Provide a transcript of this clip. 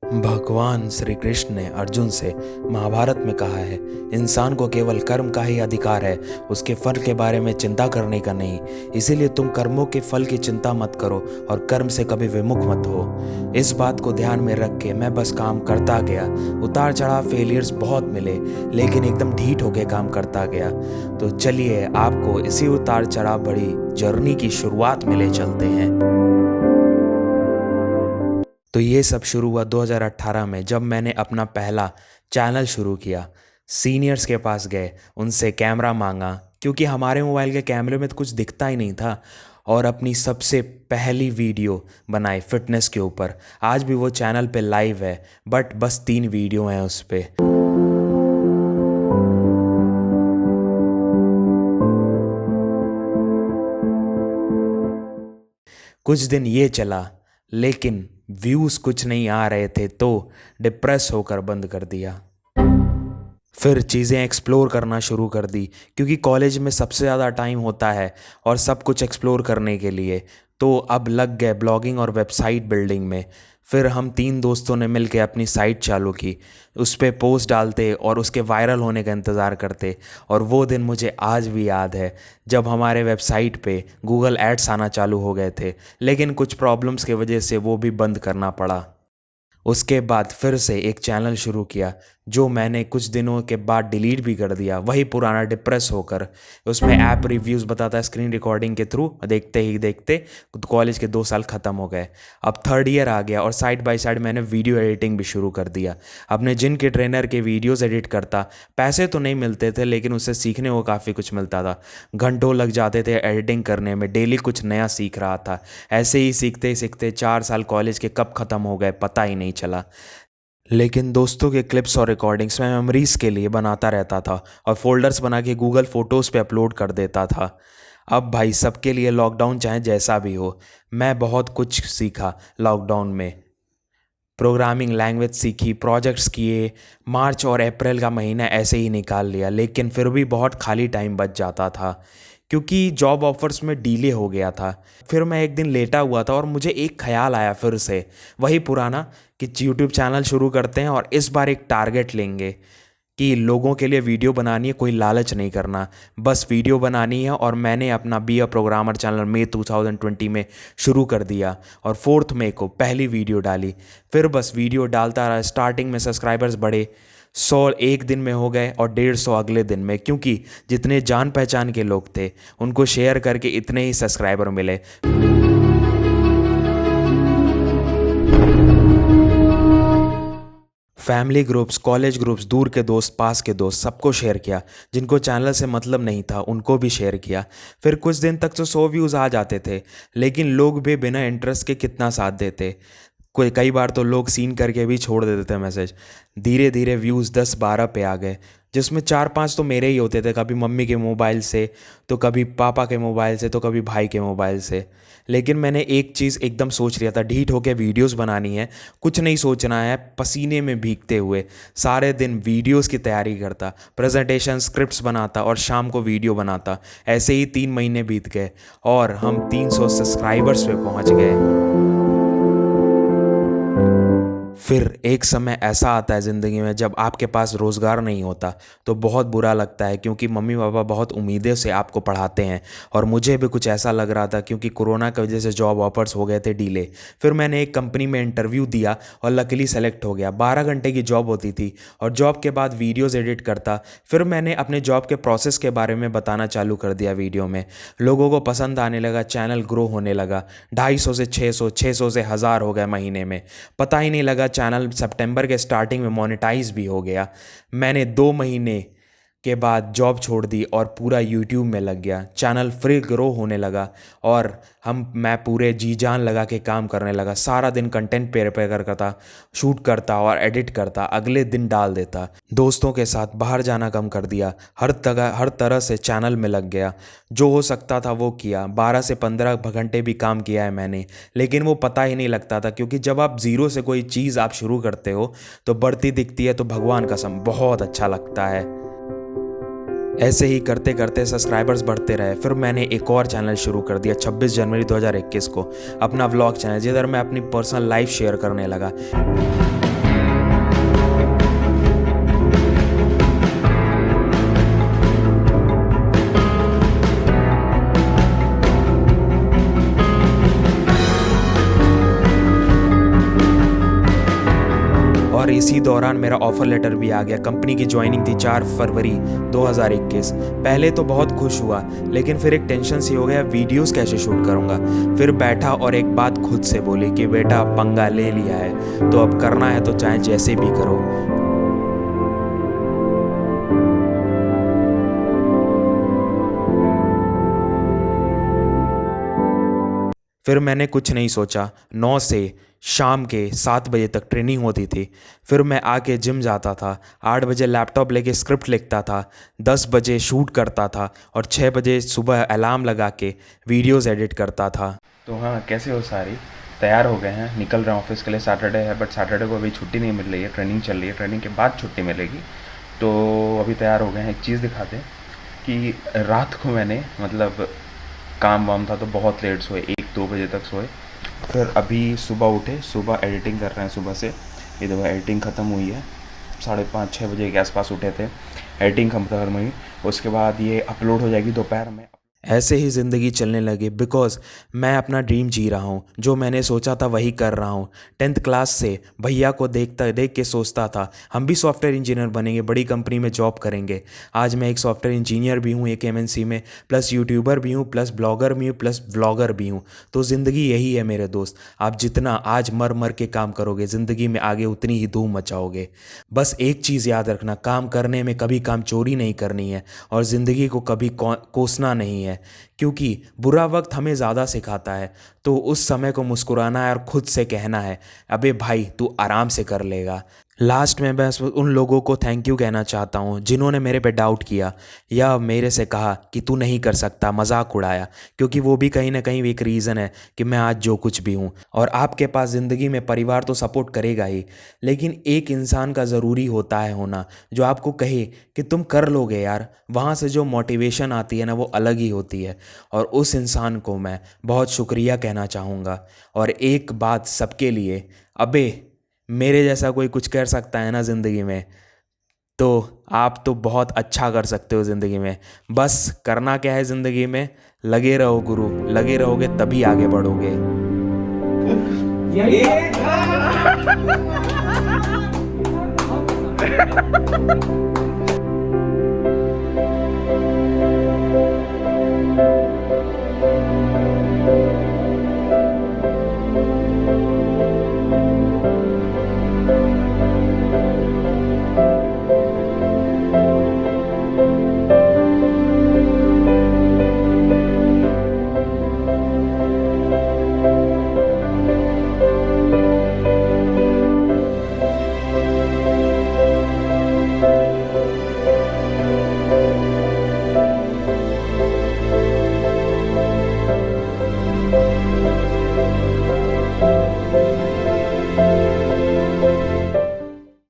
भगवान श्री कृष्ण ने अर्जुन से महाभारत में कहा है, इंसान को केवल कर्म का ही अधिकार है, उसके फल के बारे में चिंता करने का नहीं। इसीलिए तुम कर्मों के फल की चिंता मत करो और कर्म से कभी विमुख मत हो। इस बात को ध्यान में रख के मैं बस काम करता गया। उतार चढ़ाव फेलियर्स बहुत मिले, लेकिन एकदम ढीठ होके काम करता गया। तो चलिए आपको इसी उतार चढ़ाव भरी जर्नी की शुरुआत में ले चलते हैं। तो ये सब शुरू हुआ 2018 में, जब मैंने अपना पहला चैनल शुरू किया। सीनियर्स के पास गए, उनसे कैमरा मांगा, क्योंकि हमारे मोबाइल के कैमरे में तो कुछ दिखता ही नहीं था। और अपनी सबसे पहली वीडियो बनाई फिटनेस के ऊपर। आज भी वो चैनल पे लाइव है, बट बस 3 वीडियो हैं उस पे। कुछ दिन ये चला, लेकिन व्यूज़ कुछ नहीं आ रहे थे, तो डिप्रेस होकर बंद कर दिया। फिर चीज़ें एक्सप्लोर करना शुरू कर दी, क्योंकि कॉलेज में सबसे ज़्यादा टाइम होता है और सब कुछ एक्सप्लोर करने के लिए। तो अब लग गए ब्लॉगिंग और वेबसाइट बिल्डिंग में। फिर हम 3 दोस्तों ने मिलकर अपनी साइट चालू की, उस पर पोस्ट डालते और उसके वायरल होने का इंतज़ार करते। और वो दिन मुझे आज भी याद है, जब हमारे वेबसाइट पे गूगल एड्स आना चालू हो गए थे, लेकिन कुछ प्रॉब्लम्स की वजह से वो भी बंद करना पड़ा। उसके बाद फिर से एक चैनल शुरू किया, जो मैंने कुछ दिनों के बाद डिलीट भी कर दिया, वही पुराना डिप्रेस होकर। उसमें ऐप रिव्यूज़ बताता है स्क्रीन रिकॉर्डिंग के थ्रू। देखते ही देखते कॉलेज के 2 साल ख़त्म हो गए। अब 3rd ईयर आ गया और साइड बाय साइड मैंने वीडियो एडिटिंग भी शुरू कर दिया। अपने जिम के ट्रेनर के वीडियोस एडिट करता। पैसे तो नहीं मिलते थे, लेकिन उससे सीखने को काफ़ी कुछ मिलता था। घंटों लग जाते थे एडिटिंग करने में, डेली कुछ नया सीख रहा था। ऐसे ही सीखते ही सीखते 4 साल कॉलेज के कब ख़त्म हो गए पता ही नहीं चला। लेकिन दोस्तों के क्लिप्स और रिकॉर्डिंग्स मैं मेमोरीज़ के लिए बनाता रहता था और फोल्डर्स बना के गूगल फ़ोटोज़ पे अपलोड कर देता था। अब भाई सबके लिए लॉकडाउन चाहे जैसा भी हो, मैं बहुत कुछ सीखा लॉकडाउन में। प्रोग्रामिंग लैंग्वेज सीखी, प्रोजेक्ट्स किए। मार्च और अप्रैल का महीना ऐसे ही निकाल लिया, लेकिन फिर भी बहुत खाली टाइम बच जाता था, क्योंकि जॉब ऑफर्स में डिले हो गया था। फिर मैं एक दिन लेटा हुआ था और मुझे एक ख्याल आया, फिर से वही पुराना, कि यूट्यूब चैनल शुरू करते हैं और इस बार एक टारगेट लेंगे कि लोगों के लिए वीडियो बनानी है, कोई लालच नहीं करना, बस वीडियो बनानी है। और मैंने अपना बी अ प्रोग्रामर चैनल मई 2020 में शुरू कर दिया और 4 मई को पहली वीडियो डाली। फिर बस वीडियो डालता रहा। स्टार्टिंग में सब्सक्राइबर्स बढ़े, 100 एक दिन में हो गए और 150 अगले दिन में, क्योंकि जितने जान पहचान के लोग थे उनको शेयर करके इतने ही सब्सक्राइबर मिले। फैमिली ग्रुप्स, कॉलेज ग्रुप्स, दूर के दोस्त, पास के दोस्त, सबको शेयर किया। जिनको चैनल से मतलब नहीं था उनको भी शेयर किया। फिर कुछ दिन तक तो 100 व्यूज़ आ जाते थे, लेकिन लोग भी बिना इंटरेस्ट के कितना साथ देते। कई बार तो लोग सीन करके भी छोड़ देते थे मैसेज। धीरे धीरे व्यूज़ 10-12 पे आ गए, जिसमें 4-5 तो मेरे ही होते थे, कभी मम्मी के मोबाइल से, तो कभी पापा के मोबाइल से, तो कभी भाई के मोबाइल से। लेकिन मैंने एक चीज़ एकदम सोच लिया था, ढीठ होकर वीडियोस बनानी है, कुछ नहीं सोचना है। पसीने में भीगते हुए सारे दिन वीडियोस की तैयारी करता, प्रेजेंटेशन स्क्रिप्ट्स बनाता और शाम को वीडियो बनाता। ऐसे ही 3 महीने बीत गए और हम 300 सब्सक्राइबर्स पे पहुंच गए। फिर एक समय ऐसा आता है ज़िंदगी में, जब आपके पास रोज़गार नहीं होता, तो बहुत बुरा लगता है, क्योंकि मम्मी पापा बहुत उम्मीदें से आपको पढ़ाते हैं। और मुझे भी कुछ ऐसा लग रहा था, क्योंकि कोरोना की वजह से जॉब ऑफर्स हो गए थे डिले। फिर मैंने एक कंपनी में इंटरव्यू दिया और लकीली सेलेक्ट हो गया। 12 घंटे की जॉब होती थी और जॉब के बाद वीडियोज़ एडिट करता। फिर मैंने अपने जॉब के प्रोसेस के बारे में बताना चालू कर दिया वीडियो में। लोगों को पसंद आने लगा, चैनल ग्रो होने लगा। 250 से 600, 600 से 1000 हो गए महीने में, पता ही नहीं लगा। चैनल सितंबर के स्टार्टिंग में मोनेटाइज भी हो गया। मैंने 2 महीने के बाद जॉब छोड़ दी और पूरा यूट्यूब में लग गया। चैनल फ्री ग्रो होने लगा और मैं पूरे जी जान लगा के काम करने लगा। सारा दिन कंटेंट प्रिपेयर करता, शूट करता और एडिट करता, अगले दिन डाल देता। दोस्तों के साथ बाहर जाना कम कर दिया, हर तरह से चैनल में लग गया। जो हो सकता था वो किया। 12 से 15 घंटे भी काम किया है मैंने, लेकिन वो पता ही नहीं लगता था, क्योंकि जब आप ज़ीरो से कोई चीज़ आप शुरू करते हो तो बढ़ती दिखती है, तो भगवान कसम बहुत अच्छा लगता है। ऐसे ही करते करते सब्सक्राइबर्स बढ़ते रहे। फिर मैंने एक और चैनल शुरू कर दिया 26 जनवरी 2021 को, अपना व्लॉग चैनल, जिधर मैं अपनी पर्सनल लाइफ शेयर करने लगा। और इसी दौरान मेरा ऑफ़र लेटर भी आ गया। कंपनी की ज्वाइनिंग थी 4 फरवरी 2021। पहले तो बहुत खुश हुआ, लेकिन फिर एक टेंशन सी हो गया, वीडियोस कैसे शूट करूँगा। फिर बैठा और एक बात खुद से बोली कि बेटा पंगा ले लिया है तो अब करना है तो चाहे जैसे भी करो। फिर मैंने कुछ नहीं सोचा। 9 से शाम के 7 बजे तक ट्रेनिंग होती थी। फिर मैं आके जिम जाता था, 8 बजे लैपटॉप लेके स्क्रिप्ट लिखता था, 10 बजे शूट करता था और 6 बजे सुबह अलार्म लगा के वीडियोस एडिट करता था। तो हाँ, कैसे हो सारी? तैयार हो गए हैं, निकल रहे हैं ऑफिस के लिए। सैटरडे है, बट सैटरडे को अभी छुट्टी नहीं मिल रही है, ट्रेनिंग चल रही है, ट्रेनिंग के बाद छुट्टी मिलेगी। तो अभी तैयार हो गए हैं। एक चीज़ दिखाते हैं कि रात को मैंने मतलब काम वाम था तो बहुत लेट सोए, 1-2 बजे तक सोए। फिर अभी सुबह उठे, सुबह एडिटिंग कर रहे हैं सुबह से। ये देखो एडिटिंग ख़त्म हुई है, 5:30-6 बजे के आसपास उठे थे, एडिटिंग खत्म हुई। उसके बाद ये अपलोड हो जाएगी दोपहर में। ऐसे ही ज़िंदगी चलने लगी बिकॉज़ मैं अपना ड्रीम जी रहा हूँ, जो मैंने सोचा था वही कर रहा हूँ। 10th क्लास से भैया को देख के सोचता था हम भी सॉफ्टवेयर इंजीनियर बनेंगे, बड़ी कंपनी में जॉब करेंगे। आज मैं एक सॉफ्टवेयर इंजीनियर भी हूँ एक एमएनसी में, प्लस यूट्यूबर भी हूँ, प्लस ब्लॉगर भी हूँ, प्लस व्लॉगर भी हूँ। तो ज़िंदगी यही है मेरे दोस्त। आप जितना आज मर मर के काम करोगे, ज़िंदगी में आगे उतनी ही धूम मचाओगे। बस एक चीज़ याद रखना, काम करने में कभी काम चोरी नहीं करनी है और ज़िंदगी को कभी कोसना नहीं है, क्योंकि बुरा वक्त हमें ज़्यादा सिखाता है। तो उस समय को मुस्कुराना है और खुद से कहना है अबे भाई तू आराम से कर लेगा। लास्ट में बस उन लोगों को थैंक यू कहना चाहता हूँ जिन्होंने मेरे पे डाउट किया या मेरे से कहा कि तू नहीं कर सकता, मजाक उड़ाया, क्योंकि वो भी कहीं ना कहीं एक रीज़न है कि मैं आज जो कुछ भी हूँ। और आपके पास ज़िंदगी में परिवार तो सपोर्ट करेगा ही, लेकिन एक इंसान का ज़रूरी होता है होना जो आपको कहे कि तुम कर लोगे यार। वहाँ से जो मोटिवेशन आती है ना, वो अलग ही होती है। और उस इंसान को मैं बहुत शुक्रिया कहना चाहूँगा। और एक बात सबके लिए, अबे मेरे जैसा कोई कुछ कर सकता है ना ज़िंदगी में, तो आप तो बहुत अच्छा कर सकते हो ज़िंदगी में। बस करना क्या है ज़िंदगी में, लगे रहो गुरु, लगे रहोगे तभी आगे बढ़ोगे। यही